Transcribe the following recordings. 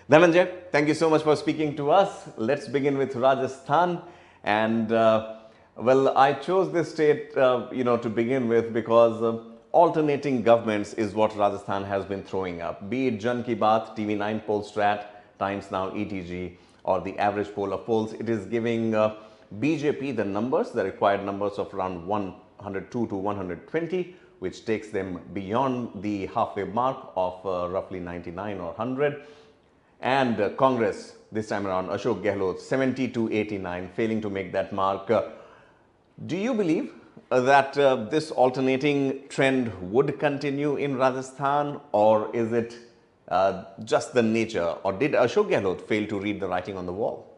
Dhananjay, thank you so much for speaking to us. Let's begin with Rajasthan. And well, I chose this state, to begin with because alternating governments is what Rajasthan has been throwing up. Be it Jan Ki Baat, TV9 poll strat, Times Now, ETG, or the average poll of polls, it is giving BJP the numbers, the required numbers of around 102 to 120, which takes them beyond the halfway mark of roughly 99 or 100. And Congress, this time around, Ashok Gehlot, 70 to 89, failing to make that mark. Do you believe that this alternating trend would continue in Rajasthan, or is it just the nature, or did Ashok Gehlot fail to read the writing on the wall?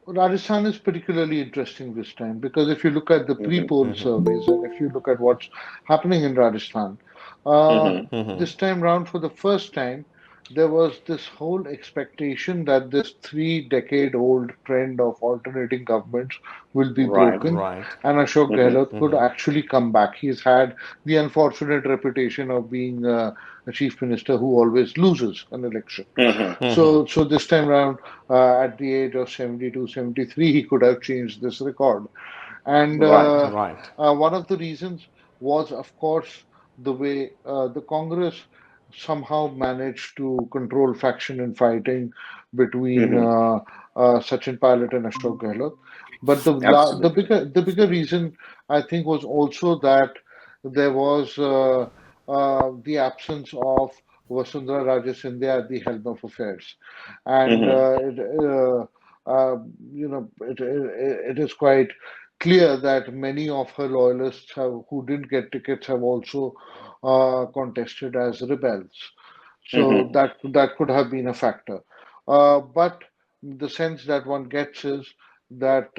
Rajasthan is particularly interesting this time because if you look at the pre-poll surveys and if you look at what's happening in Rajasthan, uh, this time round for the first time, there was this whole expectation that this three-decade-old trend of alternating governments will be Right. broken, Right. and Ashok Gehlot could actually come back. He's had the unfortunate reputation of being a chief minister who always loses an election. So this time around, at the age of 72, 73, he could have changed this record. And Right. Right. one of the reasons was, of course, the way the Congress somehow managed to control faction and fighting between Sachin Pilot and Ashok Gehlot. But Absolutely. the bigger reason I think was also that there was the absence of Vasundhara Raje Scindia at the helm of affairs, and it is quite clear that many of her loyalists who didn't get tickets have also contested as rebels. So that could have been a factor. But the sense that one gets is that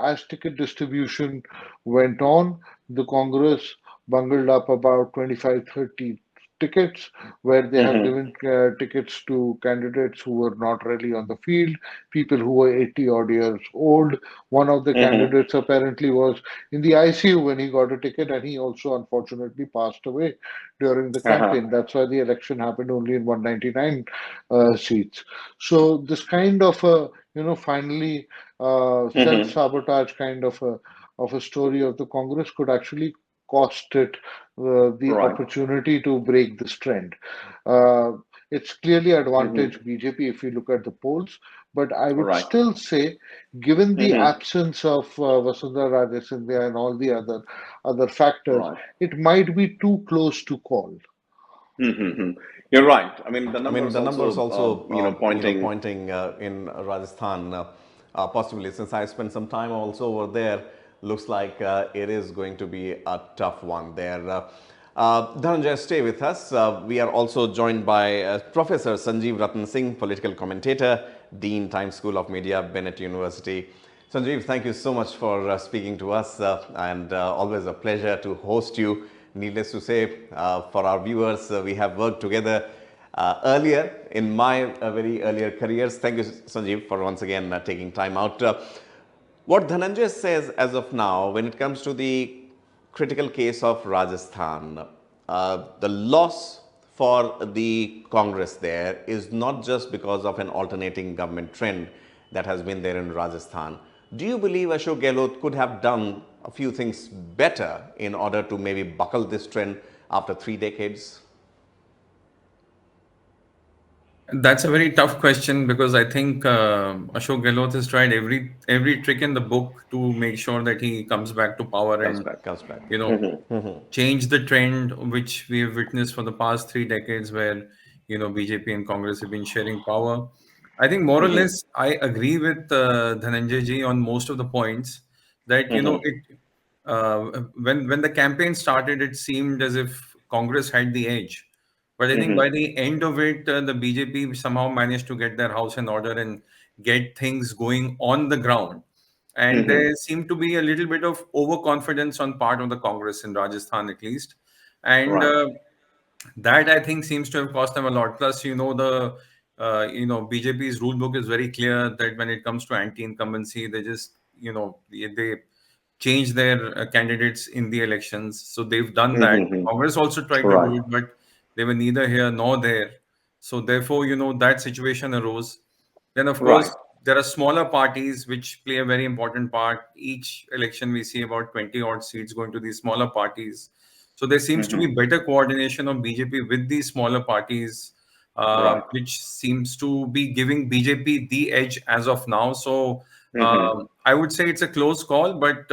as ticket distribution went on, the Congress bungled up about 25, 30 tickets where they have given tickets to candidates who were not really on the field, people who were 80 odd years old. One of the candidates apparently was in the ICU when he got a ticket, and he also unfortunately passed away during the Uh-huh. campaign. That's why the election happened only in 199 seats. So this kind of finally self-sabotage kind of a story of the Congress could actually cost it the Right. opportunity to break this trend. Uh, it's clearly advantage hmm BJP if you look at the polls, but I would Right. still say, given the hmm absence of Vasundhara Raje Scindia and all the other factors, Right. it might be too close to call. hmm You're right. I mean, the I mean, numbers the numbers also, also, pointing. pointing in Rajasthan, possibly since I spent some time also over there, looks like it is going to be a tough one there. Dhananjay, stay with us. We are also joined by Professor Sanjeev Ratna Singh, political commentator, Dean, Times School of Media, Bennett University. Sanjeev, thank you so much for speaking to us, and always a pleasure to host you. Needless to say, for our viewers, we have worked together earlier in my very earlier careers. Thank you, Sanjeev, for once again taking time out. What Dhananjay says as of now, when it comes to the critical case of Rajasthan, the loss for the Congress there is not just because of an alternating government trend that has been there in Rajasthan. Do you believe Ashok Gehlot could have done a few things better in order to maybe buckle this trend after 3 decades? That's a very tough question because I think Ashok Gehlot has tried every trick in the book to make sure that he comes back to power Comes and back. Comes back. you know change the trend which we have witnessed for the past 3 decades, where BJP and Congress have been sharing power. I think more or less I agree with Dhananjay ji on most of the points that it when the campaign started, it seemed as if Congress had the edge, but I think by the end of it, the BJP somehow managed to get their house in order and get things going on the ground. And there seemed to be a little bit of overconfidence on part of the Congress in Rajasthan, at least. And Right. that I think seems to have cost them a lot. Plus, BJP's rule book is very clear that when it comes to anti-incumbency, they just they change their candidates in the elections. So they've done that. Congress also tried to Right. do it, but they were neither here nor there. So therefore, that situation arose. Then, of Right. course, there are smaller parties which play a very important part. Each election, we see about 20 odd seats going to these smaller parties. So there seems to be better coordination of BJP with these smaller parties, Right. which seems to be giving BJP the edge as of now. So Mm-hmm. I would say it's a close call, but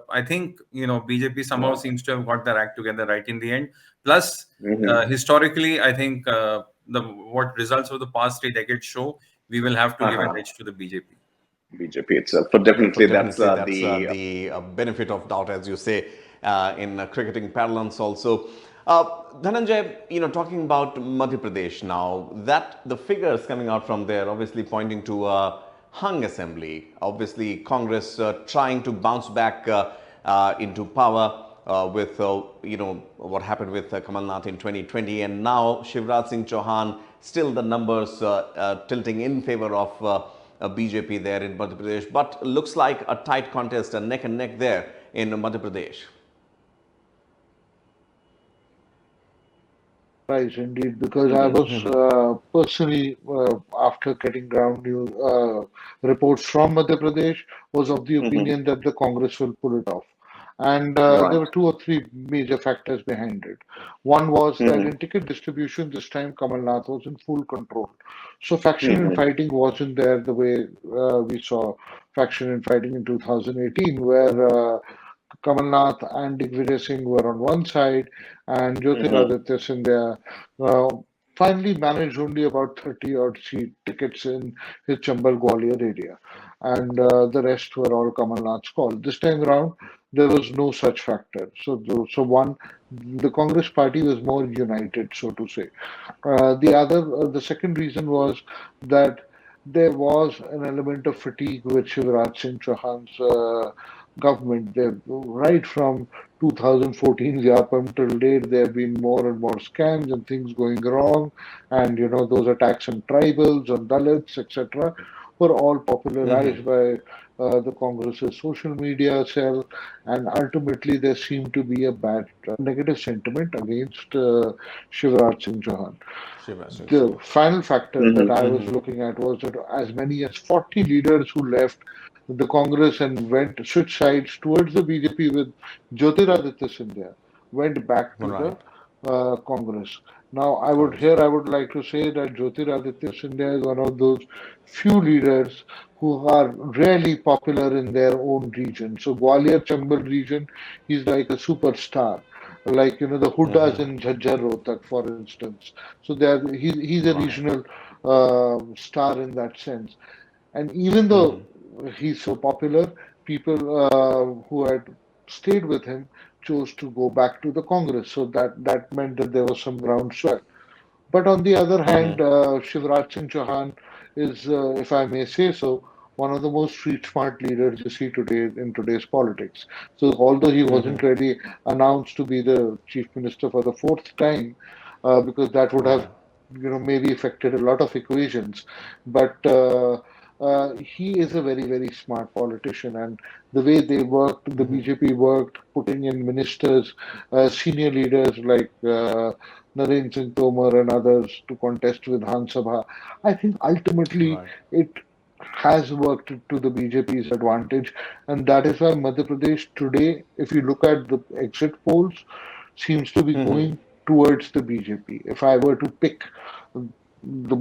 I think BJP somehow Right. seems to have got their act together right in the end. Plus, Mm-hmm. historically, I think the what results of the past 3 decades show, we will have to give an Uh-huh. edge to the BJP. BJP itself. But definitely But that's definitely, that's the the benefit of doubt, as you say, in cricketing parlance also. Dhananjay, talking about Madhya Pradesh now, that the figures coming out from there obviously pointing to a hung assembly. Obviously, Congress trying to bounce back into power with, what happened with Kamal Nath in 2020, and now Shivraj Singh Chauhan, still the numbers tilting in favor of BJP there in Madhya Pradesh, but looks like a tight contest, a neck and neck there in Madhya Pradesh. Right, indeed, because I was personally, after getting ground news reports from Madhya Pradesh, was of the opinion that the Congress will pull it off. And there right. were two or three major factors behind it. One was that Mm-hmm. in ticket distribution, this time Kamal Nath was in full control. So faction Mm-hmm. infighting wasn't there the way we saw faction infighting in 2018, where Kamal Nath and Digvijay Singh were on one side, and Mm-hmm. Jyotiraditya Scindia uh, finally managed only about 30 odd seat tickets in his Chambal Gwalior area, and the rest were all Kamal Nath's call. This time around, there was no such factor. So one, the Congress party was more united, so to say. The second reason was that there was an element of fatigue with Shivraj Singh Chauhan's government. Right from 2014 up until date, there have been more and more scams and things going wrong, and those attacks on tribals, on Dalits, etc., were all popularized by the Congress's social media cell, and ultimately there seemed to be a bad, negative sentiment against Shivraj Singh Chauhan. Shivraj Singh The Chauhan. final factor that Mm-hmm. I was looking at was that as many as 40 leaders who left the Congress and switched sides towards the BJP with Jyotiraditya Scindia went back to Right. the Congress. Now, Congress. I would like to say that Jyotiraditya Scindia is one of those few leaders who are really popular in their own region. So, Gwalior Chambal region, he's like a superstar, like the Hoodas in Jhajjar Rohtak, for instance. So, he's a Right. regional star in that sense. And even though he's so popular, people who had stayed with him chose to go back to the Congress. So that meant that there was some groundswell. But on the other hand, Shivraj Singh Chauhan is, if I may say so, one of the most street smart leaders you see today in today's politics. So although he wasn't really announced to be the chief minister for the fourth time, because that would have Right. maybe affected a lot of equations, but he is a very, very smart politician, and the way they worked, the BJP worked, putting in ministers, senior leaders like Narendra Singh Tomar and others to contest with Han Sabha. I think ultimately Right. it has worked to the BJP's advantage, and that is why Madhya Pradesh today, if you look at the exit polls, seems to be going towards the BJP. If I were to pick the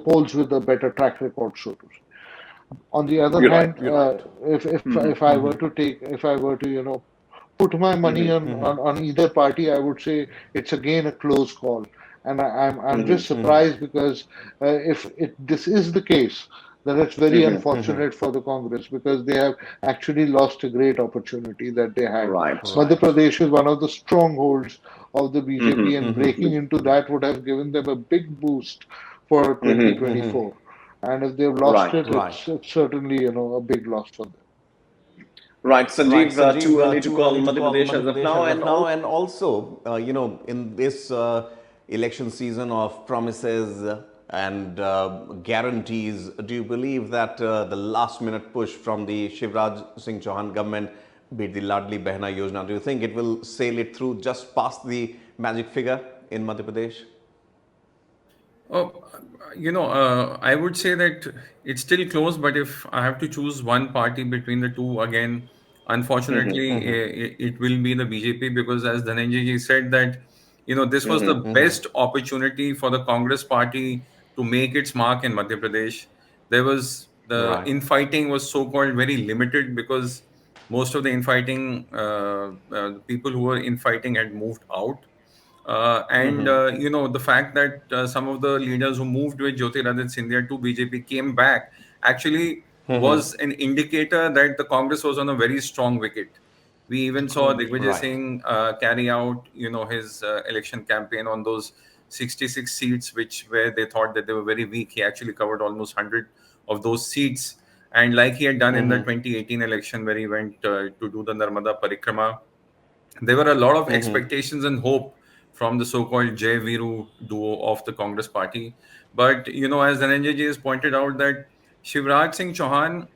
polls with a better track record, so to say. On the other You're right. hand, You're right. if I were to put my money Mm-hmm. on either party, I would say it's again a close call. And I'm Mm-hmm. just surprised because if this is the case, then it's very Mm-hmm. unfortunate for the Congress because they have actually lost a great opportunity that they had. Right. Madhya Right. Pradesh is one of the strongholds of the BJP, Mm-hmm. and breaking into that would have given them a big boost for Mm-hmm. 2024. And if they've lost Right. it, Right. it's certainly a big loss for them. Right. Right, Sanjeev, Sanjeev, too early to too call early to Madhya call Pradesh Madhya as of Pradesh now, as and of now, all. and also, in this election season of promises and guarantees, do you believe that the last-minute push from the Shivraj Singh Chauhan government, be it the Ladli Behna Yojana, do you think it will sail it through just past the magic figure in Madhya Pradesh? Oh, I would say that it's still close, but if I have to choose one party between the two, again, Mm-hmm. unfortunately, it will be the BJP, because as Dhananjay ji said that, this was the Mm-hmm. best opportunity for the Congress party to make its mark in Madhya Pradesh. The Right. infighting was so-called very limited, because most of the infighting, the people who were infighting had moved out. And Mm-hmm. the fact that some of the leaders who moved with Jyotiraditya Scindia to BJP came back actually Mm-hmm. was an indicator that the Congress was on a very strong wicket. We even saw Digvijay Right. Singh carry out, his election campaign on those 66 seats, which where they thought that they were very weak. He actually covered almost 100 of those seats, and like he had done in the Mm-hmm. 2018 election, where he went to do the Narmada Parikrama, there were a lot of Mm-hmm. expectations and hope from the so-called Jai Viru duo of the Congress party. But, as Dhananjay ji has pointed out, that Shivraj Singh Chauhan,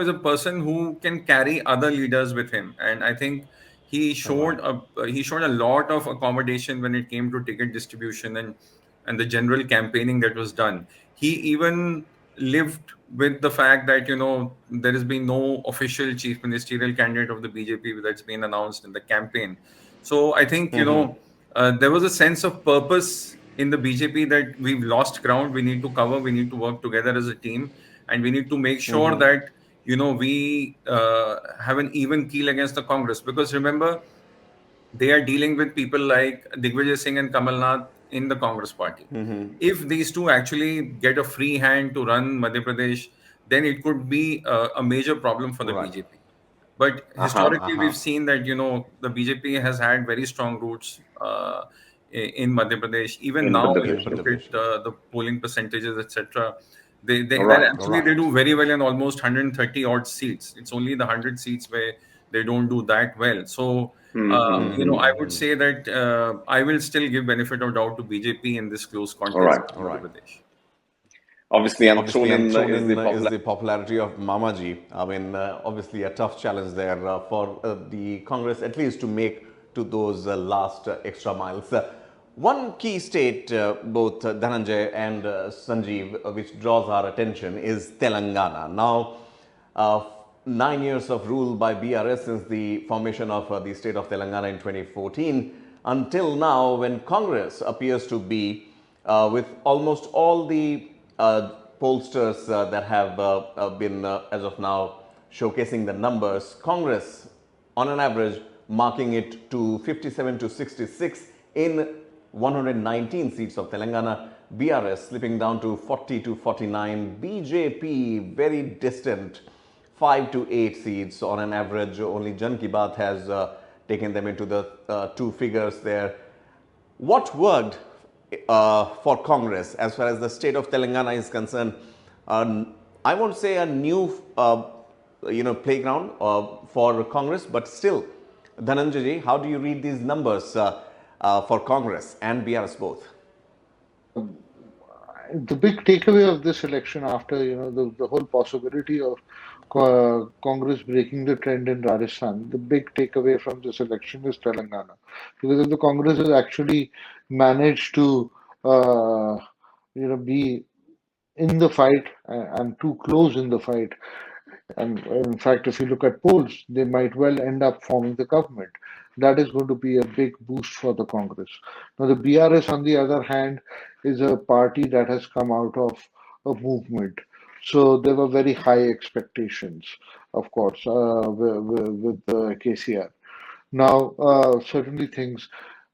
is a person who can carry other leaders with him. And I think Right. he showed a lot of accommodation when it came to ticket distribution and the general campaigning that was done. He even lived with the fact that there has been no official chief ministerial candidate of the BJP that's been announced in the campaign. So I think Mm-hmm. there was a sense of purpose in the BJP that we've lost ground. We need to cover. We need to work together as a team, and we need to make sure Mm-hmm. that we have an even keel against the Congress, because remember, they are dealing with people like Digvijay Singh and Kamal Nath in the Congress party. Mm-hmm. If these two actually get a free hand to run Madhya Pradesh, then it could be a major problem for the Right. BJP. But Uh-huh. historically, Uh-huh. we've seen that the BJP has had very strong roots in Madhya Pradesh. Even In now, Madhya if In Pradesh. you Madhya look Pradesh. at the polling percentages, etc., they and Right. actually they Right. do very well in almost 130 odd seats. It's only the 100 seats where they don't do that well. So Mm-hmm. I would Mm-hmm. say that I will still give benefit of doubt to BJP in this close All contest right. in Madhya Right. Pradesh. Obviously, and Obviously, thrown and in thrown is the in is popular. the popularity of Mamaji. I mean, obviously, a tough challenge there for the Congress, at least to make to those last extra miles. One key state, both Dhananjay and Sanjeev, which draws our attention is Telangana. Now, uh, 9 years of rule by BRS since the formation of the state of Telangana in 2014 until now, when Congress appears to be with almost all the pollsters that have been as of now showcasing the numbers, Congress on an average marking it to 57 to 66 in 119 seats of Telangana, BRS slipping down to 40 to 49, BJP very distant 5 to 8 seats on an average. Only Jan Ki Baat has taken them into the two figures there. What worked for Congress as far as the state of Telangana is concerned? I won't say a new playground for Congress, but still, Dhananjay ji, how do you read these numbers for Congress and BRS both? The big takeaway of this election, after the whole possibility of Congress breaking the trend in Rajasthan, the big takeaway from this election is Telangana, because if the Congress has actually managed to be in the fight and too close in the fight, and in fact, if you look at polls, they might well end up forming the government. That is going to be a big boost for the Congress. Now, the BRS, on the other hand, is a party that has come out of a movement. So there were very high expectations, of course, with KCR. Now, certainly things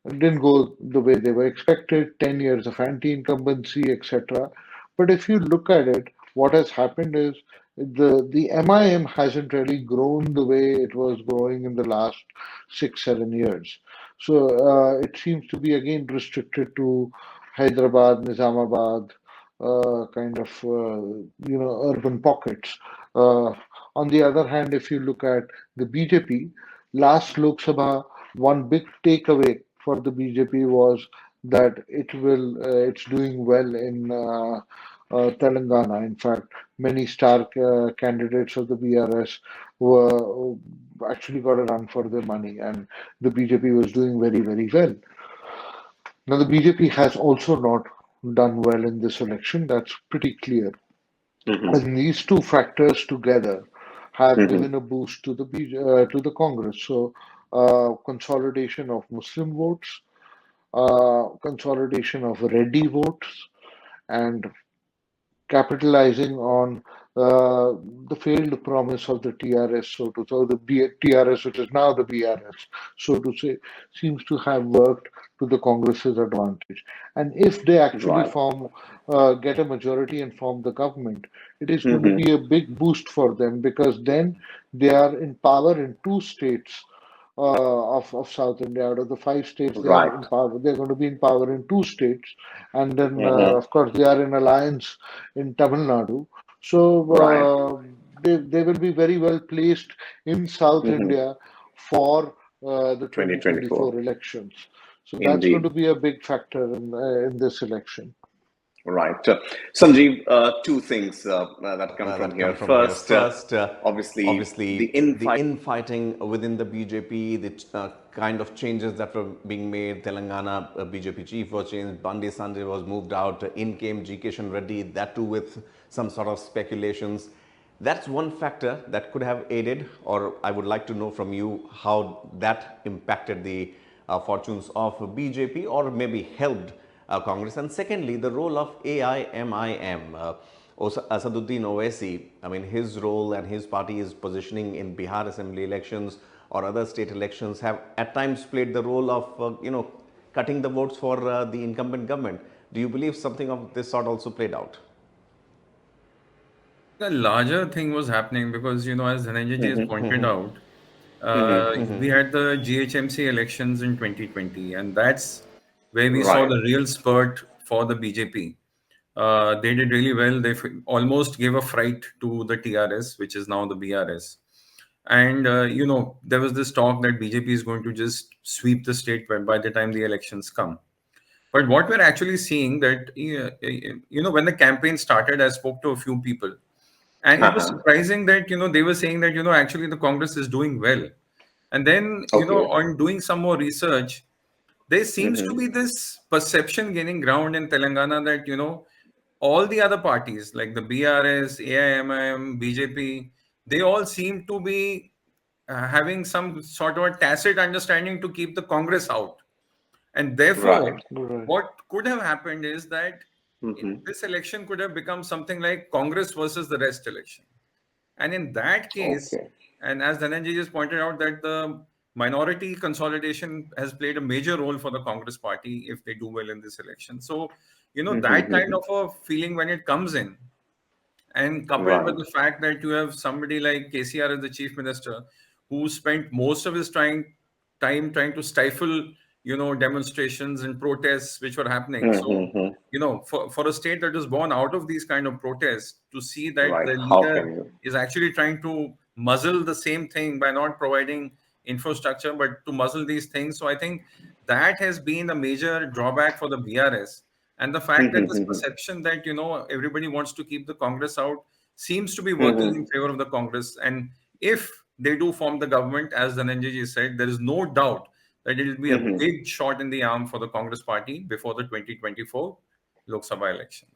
didn't go the way they were expected, 10 years of anti-incumbency, etc. But if you look at it, what has happened is the MIM hasn't really grown the way it was growing in the last 6, 7 years. So it seems to be again restricted to Hyderabad, Nizamabad, kind of urban pockets. Uh, on the other hand, if you look at the BJP, last Lok Sabha, one big takeaway for the BJP was that it's doing well in Telangana. In fact, many star candidates of the BRS were actually got a run for their money, and the BJP was doing very, very well. Now, the BJP has also not done well in this election. That's pretty clear. Mm-hmm. And these two factors together have Mm-hmm. given a boost to to the Congress. So, consolidation of Muslim votes, consolidation of Reddy votes, and capitalizing on uh, the failed promise of the TRS, so the TRS, which is now the BRS, so to say, seems to have worked to the Congress's advantage. And if they actually Right. get a majority and form the government, it is going to Mm-hmm. be a big boost for them because then they are in power in two states of South India. Out of the five states, they are Right. in power. They're going to be in power in two states, and then Mm-hmm. of course they are in alliance in Tamil Nadu. So Right. they will be very well placed in South Mm-hmm. India for the 2024. 2024 elections. So that's going to Indeed. be a big factor in this election. Right. Sanjeev, two things that come from that here. come from here. First, First, obviously, the obviously, the infight. infighting within the BJP, the kind of changes that were being made. Telangana BJP chief was changed. Bandi Sanjay was moved out. In came G. Kishan Reddy. That too with some sort of speculations. That's one factor that could have aided, or I would like to know from you how that impacted the fortunes of BJP or maybe helped Congress. And secondly, the role of AIMIM. Asaduddin Owaisi, I mean, his role and his party's positioning in Bihar Assembly elections or other state elections have at times played the role of, cutting the votes for the incumbent government. Do you believe something of this sort also played out? The larger thing was happening because, as Dhananjay ji has Mm-hmm. pointed out, Mm-hmm. we had the GHMC elections in 2020, and that's where we saw Right. the real spurt for the BJP. They did really well. They almost gave a fright to the TRS, which is now the BRS. And, there was this talk that BJP is going to just sweep the state by the time the elections come. But what we're actually seeing that, when the campaign started, I spoke to a few people, and it was Uh-huh. surprising that, they were saying that, actually the Congress is doing well. And then, Okay. on doing some more research, there seems to Mm-hmm. be this perception gaining ground in Telangana that, all the other parties like the BRS, AIMIM, BJP, they all seem to be having some sort of a tacit understanding to keep the Congress out. And Right. therefore, Right. what could have happened is that Mm-hmm. this election could have become something like Congress versus the rest election. And in that case, Okay. and as Dhananjay just pointed out, that the minority consolidation has played a major role for the Congress party if they do well in this election. So, that kind Mm-hmm. of a feeling when it comes in, and coupled with Right. the fact that you have somebody like KCR as the chief minister, who spent most of his time trying to stifle, demonstrations and protests which were happening. So, Mm-hmm. for a state that is born out of these kind of protests, to see that Right. the How leader can you? is actually trying to muzzle the same thing by not providing infrastructure, but to muzzle these things. So I think that has been a major drawback for the BRS. And the fact that this Mm-hmm. perception that, everybody wants to keep the Congress out seems to be working Mm-hmm. in favor of the Congress. And if they do form the government, as Dhananjay ji said, there is no doubt that it will be a Mm-hmm. big shot in the arm for the Congress party before the 2024 Lok Sabha elections.